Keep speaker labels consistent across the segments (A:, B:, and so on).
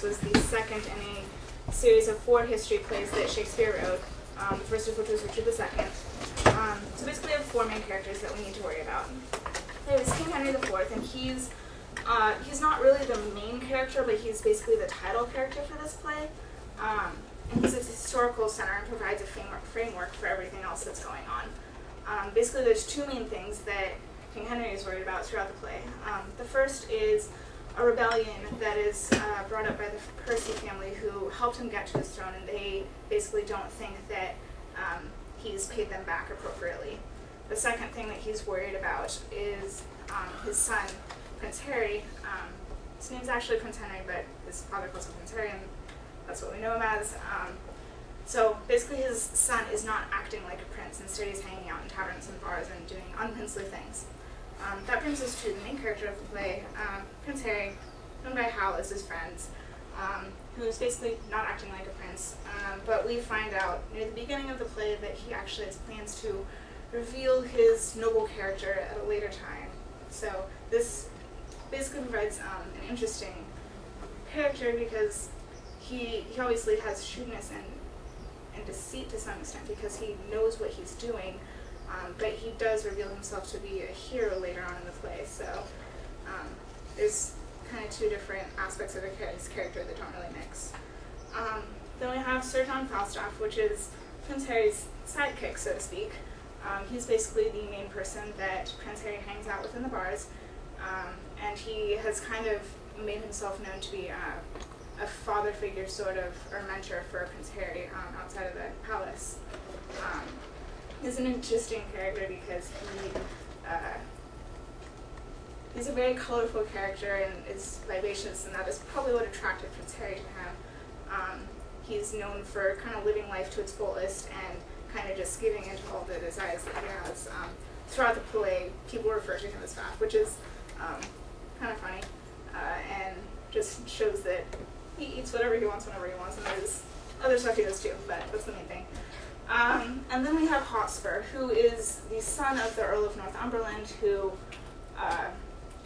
A: was the second in a series of 4 history plays that Shakespeare wrote, the first of which was Richard II. So basically we have 4 main characters that we need to worry about. There's King Henry IV, and he's not really the main character, but he's basically the title character for this play. And he's its historical center and provides a framework for everything else that's going on. Basically there's 2 main things that King Henry is worried about throughout the play. The first is a rebellion that is brought up by the Percy family, who helped him get to his throne, and they basically don't think that he's paid them back appropriately. The second thing that he's worried about is his son, Prince Harry. His name's actually Prince Henry, but his father calls him Prince Harry, and that's what we know him as. So basically his son is not acting like a prince. Instead he's hanging out in taverns and bars and doing unprincely things. That brings us to the main character of the play, Prince Harry, known by Hal as his friends, who's basically not acting like a prince. But we find out near the beginning of the play that he actually has plans to reveal his noble character at a later time. So this basically provides an interesting character, because he obviously has shrewdness and deceit to some extent, because he knows what he's doing, but he does reveal himself to be a hero later on in the play. So there's kind of 2 different aspects of his character that don't really mix. Then we have Sir John Falstaff, which is Prince Harry's sidekick, so to speak. He's basically the main person that Prince Harry hangs out with in the bars, and he has kind of made himself known to be a father figure, sort of, or mentor for Prince Harry outside of the palace. He's an interesting character because he's a very colorful character and is vivacious, and that is probably what attracted Prince Harry to him. He's known for kind of living life to its fullest and kind of just giving into all the desires that he has. Throughout the play, people refer to him as fat, which is kind of funny, and just shows that he eats whatever he wants whenever he wants, and there's other stuff he does too, but that's the main thing. And then we have Hotspur, who is the son of the Earl of Northumberland, who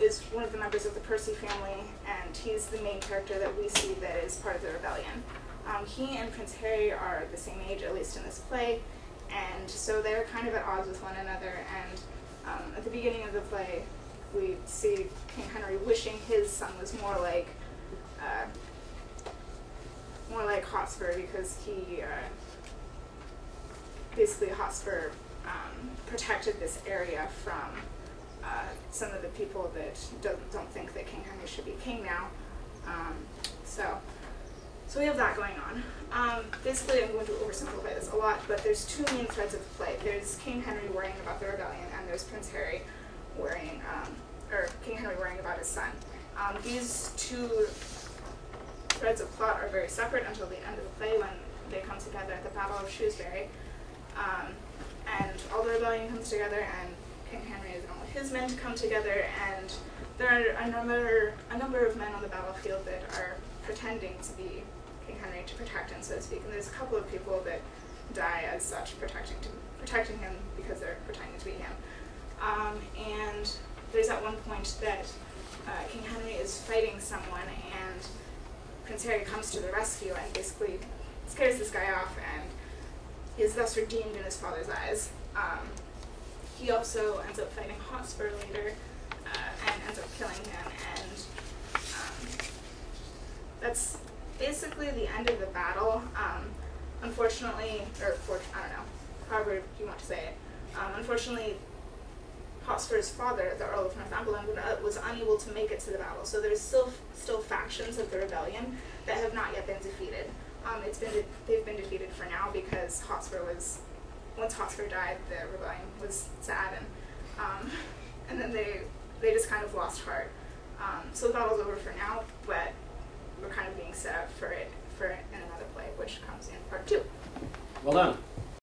A: is one of the members of the Percy family, and he's the main character that we see that is part of the rebellion. He and Prince Harry are the same age, at least in this play, and so they're kind of at odds with one another, and at the beginning of the play we see King Henry wishing his son was more like Hotspur, because he basically Hotspur protected this area from some of the people that don't think that King Henry should be king now. So we have that going on. Basically, I'm going to oversimplify this a lot, but there's 2 main threads of the play. There's King Henry worrying about the rebellion, and there's Prince Harry worrying, or King Henry worrying about his son. These 2 threads of plot are very separate until the end of the play, when they come together at the Battle of Shrewsbury. And all the rebellion comes together, and King Henry is going with his men to come together, and there are a number of men on the battlefield that are pretending to be King Henry to protect him, so to speak. And there's a couple of people that die as such, protecting him because they're pretending to be him. And there's at one point that King Henry is fighting someone, and Prince Harry comes to the rescue and basically scares this guy off, and he is thus redeemed in his father's eyes. He also ends up fighting Hotspur later, and ends up killing him, and that's basically the end of the battle. Unfortunately, or I don't know, however you want to say it, unfortunately Hotspur's father, the Earl of Northumberland, was unable to make it to the battle, so there's still factions of the rebellion that have not yet been defeated. They've been defeated for now, because once Hotspur died, the rebellion was sad, and then they just kind of lost heart. So the battle's over for now, but we're kind of being set up for it in another play, which comes in part 2.
B: Well done.